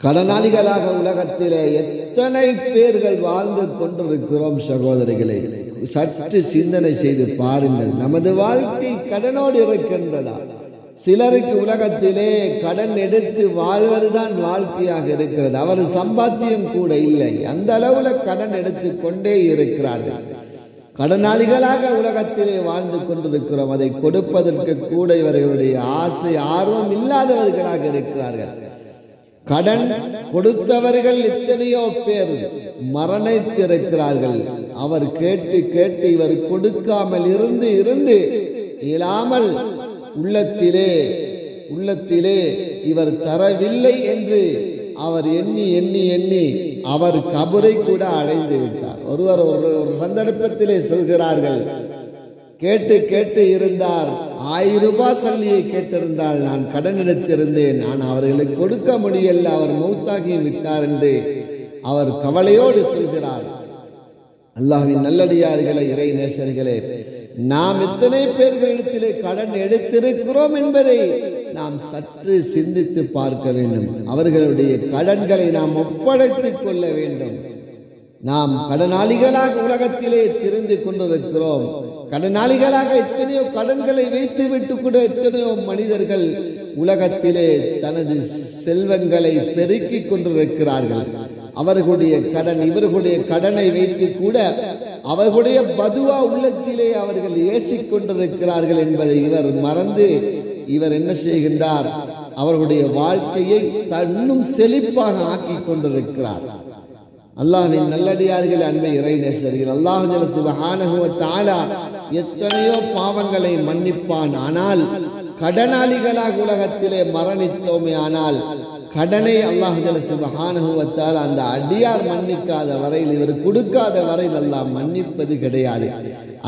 கடனாளிகளாக உலகத்திலே எத்தனை பேர்கள் வாழ்ந்து கொண்டிருக்கிறோம் சகோதரிகளே. சற்று சிந்தனை செய்து பாருங்கள். நமது வாழ்க்கை கடனோடு இருக்கின்றதா? சிலருக்கு உலகத்திலே கடன் எடுத்து வாழ்வதுதான் வாழ்க்கையாக இருக்கிறது. அவர் சம்பாத்தியம் கூட இல்லை, அந்த அளவுல கடன் எடுத்து கொண்டே இருக்கிறார்கள். கடனாளிகளாக உலகத்திலே வாழ்ந்து கொண்டிருக்கிறோம். அதை கொடுப்பதற்கு கூட இவர்களுடைய ஆசை ஆர்வம் இல்லாதவர்களாக இருக்கிறார்கள். கடன் கொடுத்தவர்கள் எத்தனையோ பேர் மரணித்திருக்கிறார்கள். அவர் கேட்டு கேட்டு இவர் கொடுக்காமல் இருந்து இருந்து இயலாமல் உள்ளத்திலே இவர் தரவில்லை என்று அவர் எண்ணி எண்ணி எண்ணி அவர் கபரை கூட அடைந்து விட்டார். ஒருவர் ஒரு சந்தர்ப்பத்திலே சொல்கிறார்கள், கேட்டு கேட்டு இருந்தார், 1000 ரூபாய் சல்லியை கேட்டிருந்தால் நான் கடன் எடுத்திருந்தேன், நான் அவர்களுக்கு கொடுக்க முடியல, அவர் மௌத்தாகி விட்டார் என்று அவர் கவலையோடு சொல்கிறார். அல்லாஹ்வின் நல்லடியார்களே, இறை நேசர்களே, நாம் எத்தனை பேர்களிடத்திலே கடன் எடுத்திருக்கிறோம் என்பதை நாம் சற்று சிந்தித்து பார்க்க வேண்டும். அவர்களுடைய கடன்களை நாம் ஒப்படைத்துக் கொள்ள வேண்டும். நாம் கடனாளிகளாக உலகத்திலே திரிந்து கொண்டிருக்கிறோம். கடனாளிகளாக எத்தனையோ கடன்களை வைத்து விட்டு கூட எத்தனையோ மனிதர்கள் உலகத்திலே தனது செல்வங்களை பெருக்கிக் கொண்டிருக்கிறார்கள். அவர்களுடைய கடன் இவர்களுடைய கடனை வைத்து கூட அவர்களுடைய பதுவா உள்ளத்திலே அவர்கள் ஏசிக் கொண்டிருக்கிறார்கள் என்பதை இவர் மறந்து இவர் என்ன செய்கின்றார்? அவர்களுடைய வாழ்க்கையை இன்னும் செழிப்பாக ஆக்கிக் கொண்டிருக்கிறார். அல்லாஹ்வின் நல்லடியார்கள், அன்பை இறை நேசர்கள், அல்லாஹ் ஜல்ல சுப்ஹானஹு வ தஆலா எத்தனையோ பாவங்களை மன்னிப்பான். ஆனால் கடனாளிகளாக உலகத்திலே மரணித்தோமே ஆனால் கடனை அல்லாஹ் ஜல்ல சுப்ஹானஹு வ தஆலா அந்த அடியார் மன்னிக்காத வரையில், இவர் கொடுக்காத வரையில் அல்லாஹ் மன்னிப்பது கிடையாது.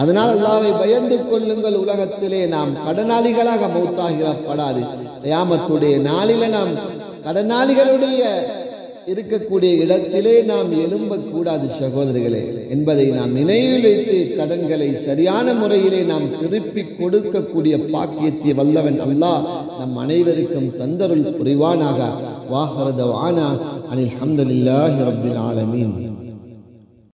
அதனால் அல்லாஹ்வை பயந்து கொள்ளுங்கள். உலகத்திலே நாம் கடனாளிகளாக மௌத்தாகிடப்படாது. கியாமத்துடைய நாளிலே நாம் கடனாளிகளுடைய இருக்கக்கூடிய இடத்திலே நாம் எழும்பக்கூடாது சகோதரிகளே என்பதை நாம் நினைவில் வைத்து கடன்களை சரியான முறையிலே நாம் திருப்பி கொடுக்கக்கூடிய பாக்கியத்தை வல்லவன் அல்லாஹ் நம் அனைவருக்கும் தந்தருள் புரிவானாக. வாஹிரு தஅவானா அனில் ஹம்துலில்லாஹி ரப்பில் ஆலமீன்.